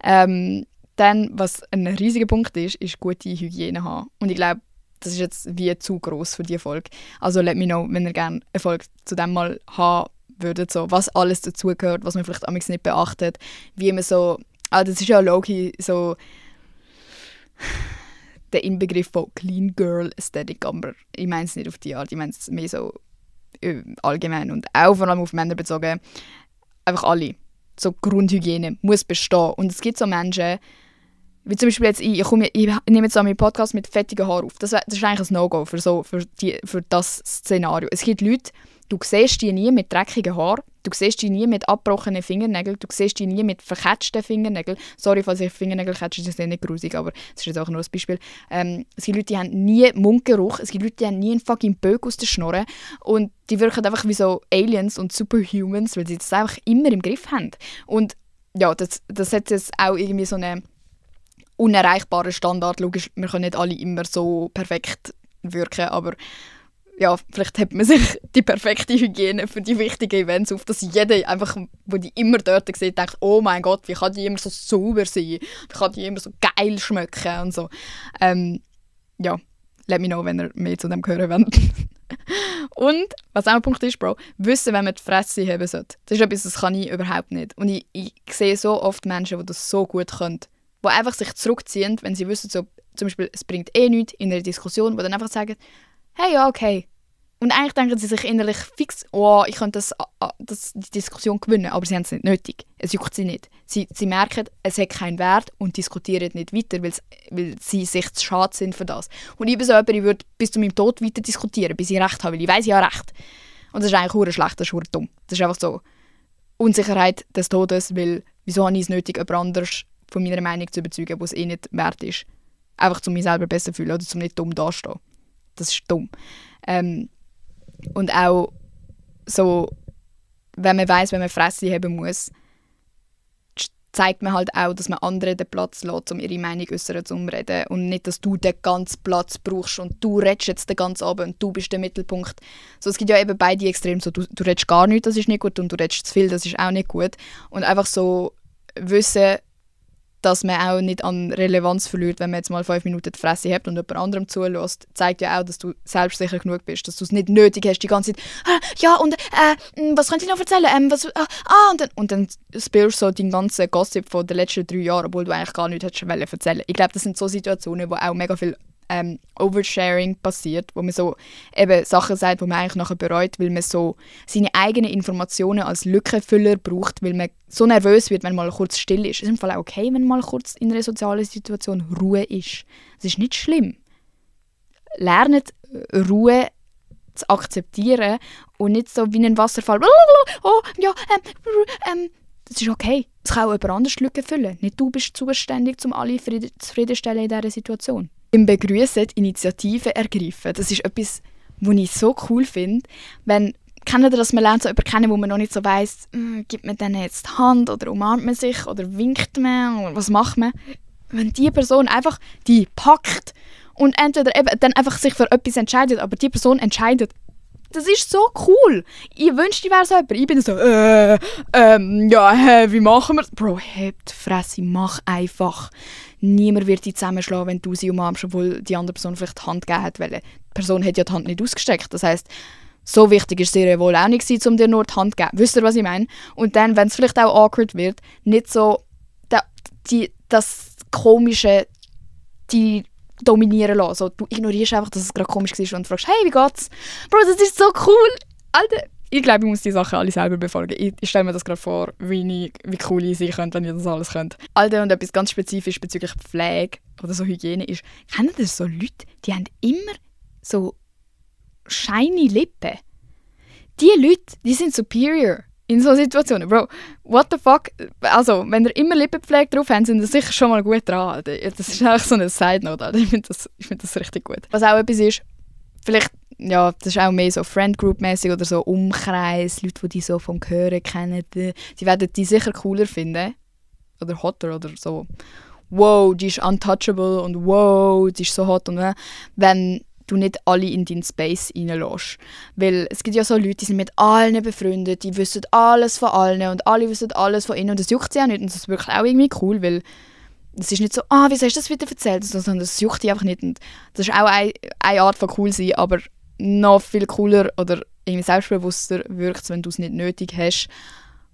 Dann, was ein riesiger Punkt ist gute Hygiene haben. Und ich glaube, das ist jetzt wie zu gross für diese Folge. Also let me know, wenn ihr gerne eine Folge zu dem mal haben würdet, so, was alles dazugehört, was man vielleicht amigs nicht beachtet, wie man so, das ist ja low-key so der Inbegriff von Clean Girl Aesthetic, aber ich meine es nicht auf die Art, ich meine es mehr so allgemein und auch vor allem auf Männer bezogen. Einfach alle. So Grundhygiene muss bestehen. Und es gibt so Menschen, wie zum Beispiel jetzt ich nehme jetzt an meinen Podcast mit fettigen Haaren auf. Das ist eigentlich ein No-Go für das Szenario. Es gibt Leute, du siehst die nie mit dreckigen Haaren, du siehst die nie mit abgebrochenen Fingernägeln, du siehst die nie mit verketschten Fingernägeln. Sorry, falls ich Fingernägel ketsche, das ist nicht grusig, aber das ist jetzt auch nur ein Beispiel. Es gibt Leute, die haben nie Mundgeruch, es gibt Leute, die haben nie einen fucking Böck aus der Schnorre und die wirken einfach wie so Aliens und Superhumans, weil sie das einfach immer im Griff haben. Und ja, das hat jetzt auch irgendwie so einen unerreichbaren Standard. Logisch, wir können nicht alle immer so perfekt wirken, aber ja, vielleicht hat man sich die perfekte Hygiene für die wichtigen Events auf, dass jeder einfach, wo die immer dort sieht, denkt, oh mein Gott, wie kann die immer so sauber sein? Wie kann die immer so geil schmecken und so. Ja, let me know, wenn ihr mehr zu dem hören wollt. Und, was auch ein Punkt ist, Bro, wissen, wenn man die Fresse haben sollte. Das ist etwas, das kann ich überhaupt nicht. Und ich sehe so oft Menschen, die das so gut können, die einfach sich zurückziehen, wenn sie wissen, so, zum Beispiel, es bringt nichts in einer Diskussion, die dann einfach sagen, hey, ja, okay. Und eigentlich denken sie sich innerlich fix, oh, ich könnte die Diskussion gewinnen, aber sie haben es nicht nötig. Es juckt sie nicht. Sie merken, es hat keinen Wert und diskutieren nicht weiter, weil sie sich zu schade sind für das. Und ich bin so jemand, ich würde bis zu meinem Tod weiter diskutieren, bis ich Recht habe, weil ich weiss, ich habe Recht. Und das ist eigentlich verdammt schlecht, das ist verdammt dumm. Das ist einfach so Unsicherheit des Todes, weil wieso habe ich es nötig, jemand anderes von meiner Meinung zu überzeugen, wo es nicht wert ist. Einfach, um mich selber besser zu fühlen oder um nicht dumm dastehen. Das ist dumm. Und auch so, wenn man weiss, wenn man Fresse haben muss, zeigt man halt auch, dass man anderen den Platz lässt, um ihre Meinung äußern zu reden. Und nicht, dass du den ganzen Platz brauchst und du redest jetzt den ganzen Abend und du bist der Mittelpunkt. So, es gibt ja eben beide Extreme. So, du redest gar nichts, das ist nicht gut, und du redest zu viel, das ist auch nicht gut. Und einfach so wissen, dass man auch nicht an Relevanz verliert, wenn man jetzt mal 5 Minuten die Fresse hat und jemand anderem zulässt, zeigt ja auch, dass du selbstsicher genug bist, dass du es nicht nötig hast, die ganze Zeit ja, und was könnte ich noch erzählen? Und dann spürst du so deinen ganzen Gossip von den letzten 3 Jahren, obwohl du eigentlich gar nichts hättest erzählen wollen. Ich glaube, das sind so Situationen, wo auch mega viel Oversharing passiert, wo man so eben Sachen sagt, die man eigentlich nachher bereut, weil man so seine eigenen Informationen als Lückenfüller braucht, weil man so nervös wird, wenn mal kurz still ist. Es ist im Fall auch okay, wenn mal kurz in einer sozialen Situation Ruhe ist. Das ist nicht schlimm. Lernt Ruhe zu akzeptieren und nicht so wie ein Wasserfall. Oh, ja, das ist okay. Es kann auch jemand anderes Lücken füllen. Nicht du bist zuständig, um alle zufriedenstellen in dieser Situation. Im Begrüssen die Initiative ergreifen. Das ist etwas, was ich so cool finde. Kennt ihr das, man lernt so jemanden kennen, wo man noch nicht so weiss, gibt man denen jetzt die Hand oder umarmt man sich oder winkt man oder was macht man? Wenn die Person einfach die packt und entweder eben dann einfach sich für etwas entscheidet, aber die Person entscheidet, das ist so cool. Ich wünschte, ich wäre so jemand. Ich bin so, wie machen wir das? Bro, heb die Fresse, mach einfach. Niemand wird dich zusammenschlagen, wenn du sie umarmst, obwohl die andere Person vielleicht die Hand gegeben hat. Weil die Person hat ja die Hand nicht ausgestreckt. Das heisst, so wichtig ist es dir wohl auch nicht, um dir nur die Hand zu geben. Wisst ihr, was ich meine? Und dann, wenn es vielleicht auch awkward wird, nicht so das Komische, die dominieren lassen. So, du ignorierst einfach, dass es gerade komisch war und fragst, hey, wie geht's? Bro, das ist so cool. Alter, ich glaube, ich muss die Sachen alle selber befolgen. Ich stelle mir das gerade vor, wie cool ich sein könnte, wenn ich das alles könnte. Alter, und etwas ganz spezifisch bezüglich Pflege oder so Hygiene ist, kennt ihr so Leute, die haben immer so shiny Lippen? Die Leute, die sind superior in solchen Situationen. Bro, what the fuck? Also, wenn ihr immer Lippenpflege drauf habt, sind ihr sicher schon mal gut dran. Das ist eigentlich so eine Side-Note. Ich finde das richtig gut. Was auch etwas ist, vielleicht, ja, das ist auch mehr so Friend-Group-mäßig oder so Umkreis, Leute, die so vom Hören kennen, die werden die sicher cooler finden. Oder hotter oder so. Wow, die ist untouchable und wow, die ist so hot. Und wenn du nicht alle in deinen Space reinlässt. Weil es gibt ja so Leute, die sind mit allen befreundet, die wissen alles von allen und alle wissen alles von ihnen und das juckt sie auch nicht und das ist wirklich auch irgendwie cool, weil es ist nicht so, wieso hast du das wieder erzählt, sondern das juckt dich einfach nicht und das ist auch eine Art von cool sein, aber noch viel cooler oder irgendwie selbstbewusster wirkt es, wenn du es nicht nötig hast,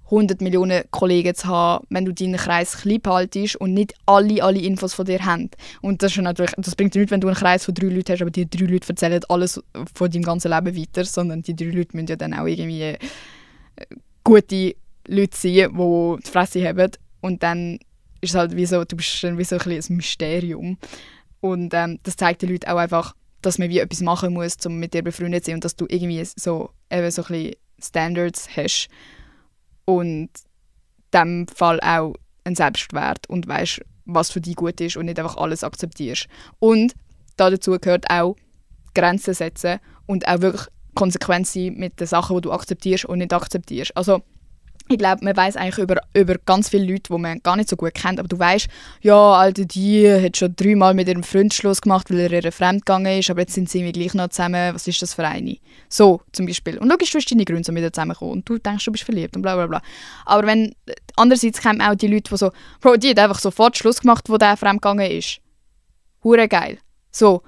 100 Millionen Kollegen zu haben, wenn du deinen Kreis klein behaltest und nicht alle Infos von dir haben. Und das ist natürlich, das bringt dir nichts, wenn du einen Kreis von 3 Leuten hast, aber die 3 Leute erzählen alles von deinem ganzen Leben weiter, sondern die 3 Leute müssen ja dann auch irgendwie gute Leute sein, die die Fresse haben. Und dann ist es halt wie so, du bist dann wie so ein Mysterium. Und das zeigt den Leuten auch einfach, dass man wie etwas machen muss, um mit dir befreundet zu sein und dass du irgendwie so, eben so ein bisschen Standards hast. Und in diesem Fall auch einen Selbstwert und weißt, was für dich gut ist und nicht einfach alles akzeptierst. Und dazu gehört auch Grenzen setzen und auch wirklich konsequent sein mit den Sachen, die du akzeptierst und nicht akzeptierst. Also ich glaube, man weiss eigentlich über ganz viele Leute, die man gar nicht so gut kennt, aber du weißt, ja, Alter, die hat schon 3 Mal mit ihrem Freund Schluss gemacht, weil er ihr fremd gegangen ist, aber jetzt sind sie irgendwie gleich noch zusammen, was ist das für eine? So, zum Beispiel. Und logisch, du hast deine Gründe, so mit ihr zusammenkommen und du denkst, du bist verliebt und bla bla bla. Aber wenn, andererseits kommen auch die Leute, die so, Bro, die hat einfach sofort Schluss gemacht, wo der fremd gegangen ist. Hure geil. So.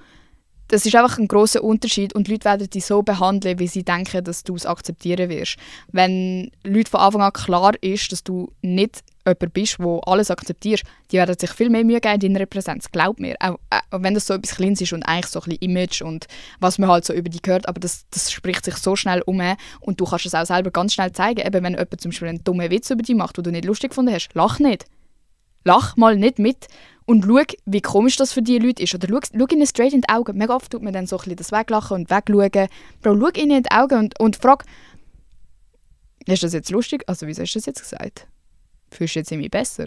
Das ist einfach ein grosser Unterschied und die Leute werden dich so behandeln, wie sie denken, dass du es akzeptieren wirst. Wenn Leute von Anfang an klar ist, dass du nicht jemand bist, der alles akzeptierst, die werden sich viel mehr Mühe geben in deiner Präsenz. Glaub mir. Auch wenn das so etwas Kleines ist und eigentlich so ein bisschen Image und was man halt so über dich hört, aber das spricht sich so schnell um und du kannst es auch selber ganz schnell zeigen. Eben, wenn jemand zum Beispiel einen dummen Witz über dich macht, den du nicht lustig gefunden hast, lach nicht. Lach mal nicht mit und schau, wie komisch das für die Leute ist. Oder schau ihnen straight in die Augen. Mega oft tut man dann so ein bisschen das Weglachen und wegschauen. Bro, schau ihnen in die Augen und frag, ist das jetzt lustig? Also, wieso hast du das jetzt gesagt? Fühlst du jetzt irgendwie besser?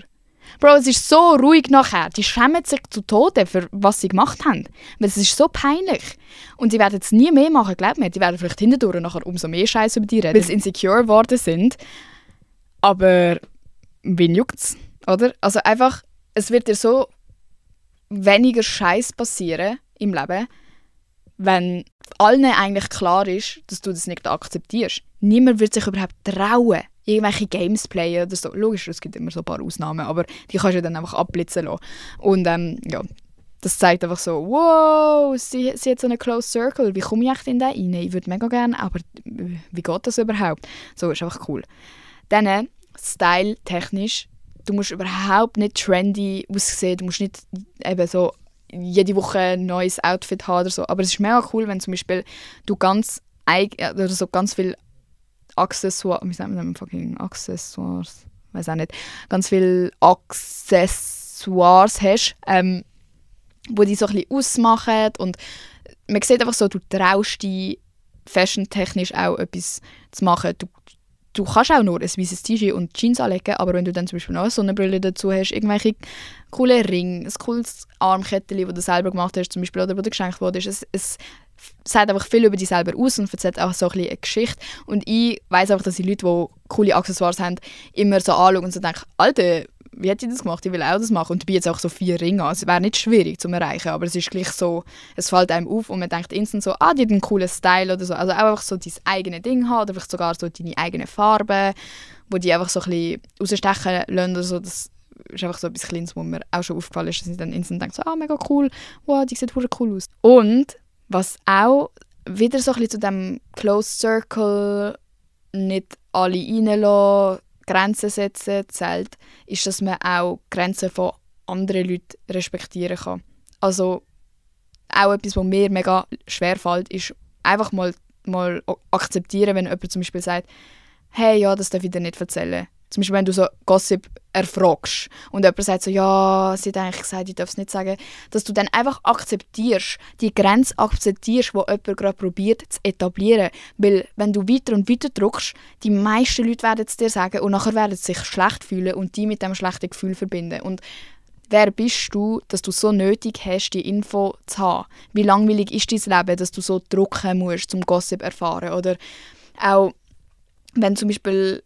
Bro, es ist so ruhig nachher. Die schämen sich zu Tode für was sie gemacht haben. Weil es ist so peinlich. Und die werden es nie mehr machen, glaub mir. Die werden vielleicht hintendurch nachher umso mehr Scheiß über dich reden, weil sie insecure geworden sind. Aber wen juckt's? Oder? Also einfach, es wird dir so weniger Scheiß passieren im Leben, wenn allen eigentlich klar ist, dass du das nicht akzeptierst. Niemand wird sich überhaupt trauen, irgendwelche Games playen oder so. Logisch, es gibt immer so ein paar Ausnahmen, aber die kannst du dann einfach abblitzen lassen. Und ja, das zeigt einfach so, wow, sie hat so einen Close Circle, wie komme ich echt in den rein? Ich würde mega gerne, aber wie geht das überhaupt? So, ist einfach cool. Dann, style-technisch, du musst überhaupt nicht trendy aussehen, du musst nicht eben so jede Woche ein neues Outfit haben oder so. Aber es ist mega cool, wenn zum Beispiel du ganz viel Accessoires, wie sagt man fucking Accessoires? Weiß auch nicht. Ganz viel Accessoires hast, wo die so ein bisschen ausmachen und man sieht einfach so, du traust dich fashion-technisch auch etwas zu machen. Du kannst auch nur ein weißes T-Shirt und Jeans anlegen, aber wenn du dann zum Beispiel noch eine Sonnenbrille dazu hast, irgendwelche coole Ringe, ein cooles Armkettchen, das du selber gemacht hast, zum Beispiel, oder wo dir geschenkt wurde, es sagt einfach viel über dich selber aus und erzählt auch so ein bisschen eine Geschichte. Und ich weiss einfach, dass die Leute, die coole Accessoires haben, immer so anschauen und so denken, Alter, wie hat die das gemacht? Ich will auch das machen. Und dabei jetzt auch so 4 Ringe. Also, es wäre nicht schwierig zu erreichen, aber es ist gleich so, es fällt einem auf und man denkt instant so, die hat einen coolen Style oder so. Also auch einfach so dein eigenes Ding haben oder vielleicht sogar so deine eigenen Farben, wo die einfach so ein bisschen rausstechen lassen oder so. Das ist einfach so etwas Kleines, wo mir auch schon aufgefallen ist, dass ich dann instant denke, so, mega cool, wow, die sieht verdammt cool aus. Und was auch wieder so ein bisschen zu diesem Close Circle, nicht alle reinlassen, Grenzen setzen zählt, ist, dass man auch Grenzen von anderen Leuten respektieren kann. Also auch etwas, was mir mega schwer fällt, ist einfach mal mal akzeptieren, wenn jemand zum Beispiel sagt, hey, ja, das darf ich dir nicht erzählen. Zum Beispiel, wenn du so Gossip erfragst und jemand sagt so, ja, sie hat eigentlich gesagt, ich darf es nicht sagen, dass du dann einfach akzeptierst, die Grenze akzeptierst, die jemand gerade probiert zu etablieren. Weil wenn du weiter und weiter drückst, die meisten Leute werden es dir sagen und nachher werden sie sich schlecht fühlen und die mit diesem schlechten Gefühl verbinden. Und wer bist du, dass du so nötig hast, die Info zu haben? Wie langweilig ist dein Leben, dass du so drucken musst, um Gossip zu erfahren? Oder auch, wenn zum Beispiel,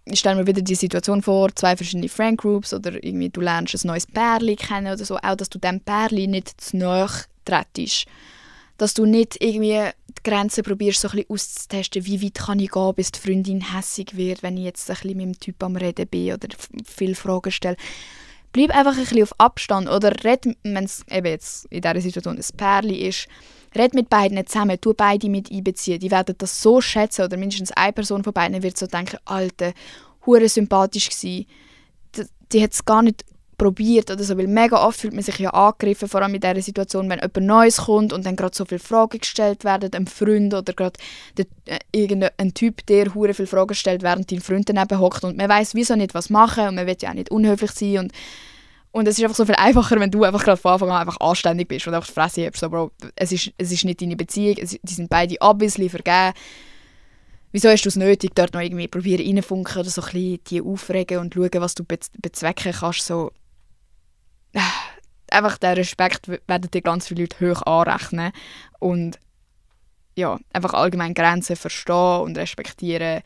ich stelle mir wieder die Situation vor, 2 verschiedene Friendgroups oder irgendwie du lernst ein neues Pärchen kennen oder so, auch, dass du diesem Pärchen nicht zu nahe trittst. Dass du nicht irgendwie die Grenzen probierst, so ein bisschen auszutesten, wie weit kann ich gehen, bis die Freundin hässig wird, wenn ich jetzt ein bisschen mit dem Typ am Reden bin oder viele Fragen stelle. Bleib einfach ein bisschen auf Abstand oder red, wenn es eben jetzt in dieser Situation ein Pärchen ist, red mit beiden zusammen, tu beide mit einbeziehen. Die werden das so schätzen oder mindestens eine Person von beiden wird so denken, Alter, hure sympathisch gsi. Die hat es gar nicht probiert oder so, weil mega oft fühlt man sich ja angegriffen, vor allem in dieser Situation, wenn jemand Neues kommt und dann gerade so viele Fragen gestellt werden, einem Freund oder gerade irgendein Typ, der hure viele Fragen stellt, während dein Freund daneben hockt und man weiss wieso nicht was machen und man will ja auch nicht unhöflich sein und es ist einfach so viel einfacher, wenn du einfach gerade von Anfang an einfach anständig bist und einfach die Fresse hebst. So, Bro, es ist nicht deine Beziehung, die sind beide obviously vergeben. Wieso hast du es nötig, dort noch irgendwie probieren reinfunken oder so ein bisschen die aufregen und schauen, was du bezwecken kannst? So, einfach den Respekt werden dir ganz viele Leute hoch anrechnen. Und ja, einfach allgemein Grenzen verstehen und respektieren.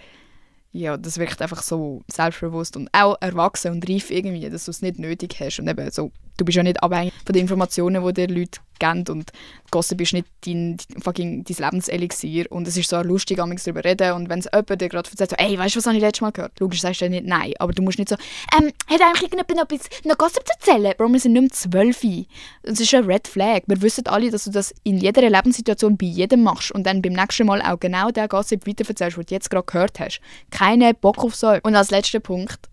Ja, das wirkt einfach so selbstbewusst und auch erwachsen und reif irgendwie, dass du es nicht nötig hast. Und eben so, du bist ja nicht abhängig von den Informationen, die dir Leute geben und Gossip ist nicht dein Lebenselixier. Und es ist so lustig, darüber reden und wenn es jemand dir gerade erzählt, so, ey, weißt du, was habe ich letztes Mal gehört? Logisch sagst du nicht nein, aber du musst nicht so, hat eigentlich irgendjemand noch Gossip zu erzählen? Bro, wir sind nicht mehr 12. Das ist ein Red Flag. Wir wissen alle, dass du das in jeder Lebenssituation bei jedem machst und dann beim nächsten Mal auch genau den Gossip weiterverzählst, den du jetzt gerade gehört hast. Keinen Bock auf so. Und als letzter Punkt,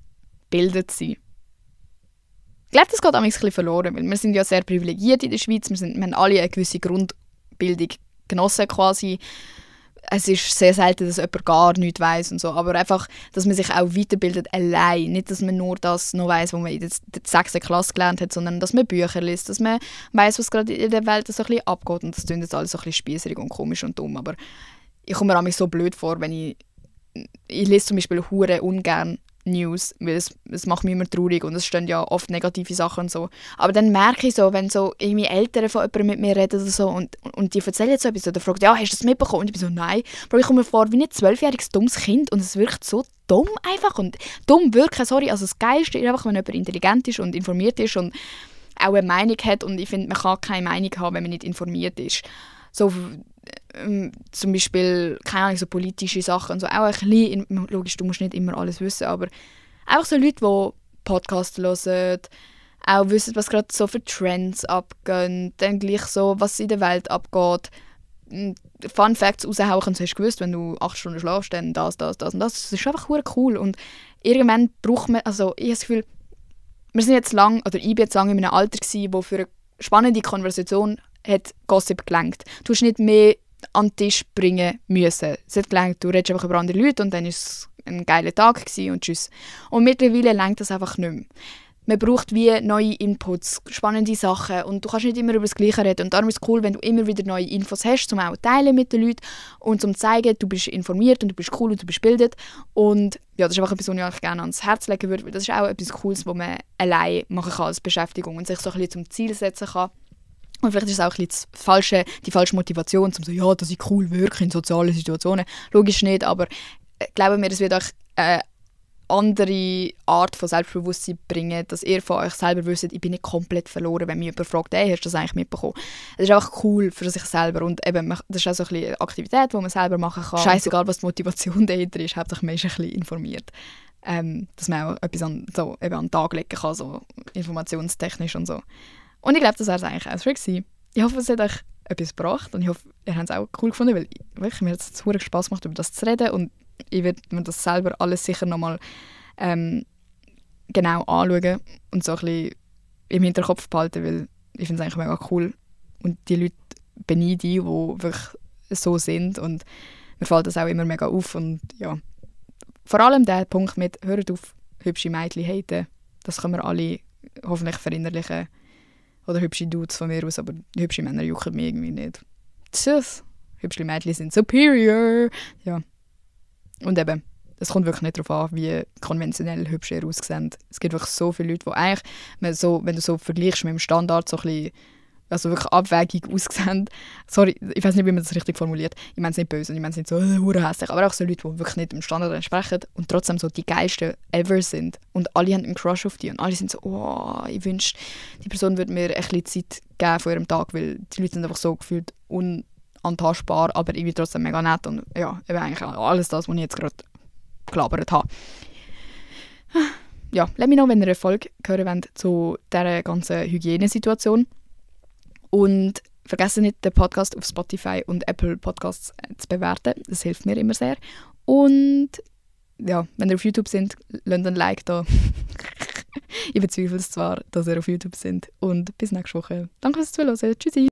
bildet sein. Ich glaube, das geht ein bisschen verloren, weil wir sind ja sehr privilegiert in der Schweiz. Wir haben alle eine gewisse Grundbildung genossen quasi. Es ist sehr selten, dass jemand gar nichts weiss und so, aber einfach, dass man sich auch weiterbildet allein. Nicht, dass man nur das noch weiss, was man in der 6. Klasse gelernt hat, sondern dass man Bücher liest, dass man weiss, was gerade in der Welt so ein bisschen abgeht. Und das klingt jetzt alles so ein bisschen spiesserig und komisch und dumm, aber ich komme mir manchmal so blöd vor, wenn ich lese zum Beispiel hure ungern News, weil es macht mich immer traurig und es stehen ja oft negative Sachen und so. Aber dann merke ich so, wenn so irgendwie Eltern von jemandem mit mir reden oder so und die erzählen jetzt so etwas oder fragen, ja, hast du das mitbekommen? Und ich bin so, nein. Aber ich komme mir vor wie ein 12-jähriges dummes Kind und es wirkt so dumm einfach und dumm wirken, sorry. Also das Geilste ist einfach, wenn jemand intelligent ist und informiert ist und auch eine Meinung hat und ich finde, man kann keine Meinung haben, wenn man nicht informiert ist. So zum Beispiel, keine Ahnung, so politische Sachen und so, auch ein bisschen, logisch, du musst nicht immer alles wissen, aber einfach so Leute, die Podcasts hören, auch wissen, was gerade so für Trends abgehen, dann gleich so, was in der Welt abgeht, Fun Facts raushauen, und hast du gewusst, wenn du 8 Stunden schlafst, dann das und das. Das ist einfach cool und irgendwann braucht man, also ich habe das Gefühl, wir sind jetzt lang, oder ich bin jetzt lange in einem Alter gewesen, wo für eine spannende Konversation hat Gossip gelenkt. Du hast nicht mehr an den Tisch bringen müssen. Es hat gelenkt, du redest einfach über andere Leute und dann war es ein geiler Tag und tschüss. Und mittlerweile lenkt das einfach nicht mehr. Man braucht wie neue Inputs, spannende Sachen und du kannst nicht immer über das Gleiche reden. Und darum ist es cool, wenn du immer wieder neue Infos hast, um auch teilen mit den Leuten und um zu zeigen, du bist informiert und du bist cool und du bist gebildet. Und ja, das ist einfach etwas, was ich euch gerne ans Herz legen würde, weil das ist auch etwas Cooles, was man allein machen kann als Beschäftigung und sich so ein bisschen zum Ziel setzen kann. Und vielleicht ist es auch ein bisschen die falsche Motivation, um so, ja, dass ich cool wirke in sozialen Situationen. Logisch nicht, aber glauben mir, es wird euch eine andere Art von Selbstbewusstsein bringen, dass ihr von euch selber wisst, ich bin nicht komplett verloren, wenn mich jemand fragt, hey, hast du das eigentlich mitbekommen? Es ist einfach cool für sich selber und eben, das ist auch so ein bisschen eine Aktivität, die man selber machen kann. Scheißegal, was die Motivation dahinter ist, hauptsächlich man ist ein bisschen informiert. Dass man auch etwas an den Tag legen kann, so informationstechnisch und so. Und ich glaube, das wäre es eigentlich auch schon gewesen. Ich hoffe, es hat euch etwas gebracht und ich hoffe, ihr habt es auch cool gefunden, weil wirklich, mir hat es super Spass gemacht, über das zu reden und ich werde mir das selber alles sicher nochmal genau anschauen und so ein bisschen im Hinterkopf behalten, weil ich finde es eigentlich mega cool und die Leute beneide, die wirklich so sind und mir fällt das auch immer mega auf und ja, vor allem der Punkt mit «Hört auf, hübsche Mädchen haten», das können wir alle hoffentlich verinnerlichen. Oder hübsche Dudes von mir aus, aber hübsche Männer jucken mich irgendwie nicht. Tschüss, hübsche Mädchen sind superior. Ja. Und eben, es kommt wirklich nicht darauf an, wie konventionell hübsch ihr aussehen. Es gibt wirklich so viele Leute, die eigentlich, wenn du so vergleichst mit dem Standard, so ein bisschen, also wirklich abwägig aussehen. Sorry, ich weiß nicht, wie man das richtig formuliert. Ich meine es nicht böse, ich meine es nicht so hässlich, aber auch so Leute, die wirklich nicht dem Standard entsprechen und trotzdem so die geilsten ever sind. Und alle haben einen Crush auf die und alle sind so, oh, ich wünschte, die Person würde mir ein bisschen Zeit geben von ihrem Tag, weil die Leute sind einfach so gefühlt unantastbar, aber irgendwie trotzdem mega nett und ja, eben eigentlich alles das, was ich jetzt gerade gelabert habe. Ja, lasst mich noch, wenn ihr eine Folge hören wollt zu dieser ganzen Hygienesituation. Und vergesst nicht, den Podcast auf Spotify und Apple Podcasts zu bewerten. Das hilft mir immer sehr. Und ja, wenn ihr auf YouTube seid, lasst ein Like da. Ich bezweifle es zwar, dass ihr auf YouTube seid. Und bis nächste Woche. Danke fürs Zuhören. Tschüssi.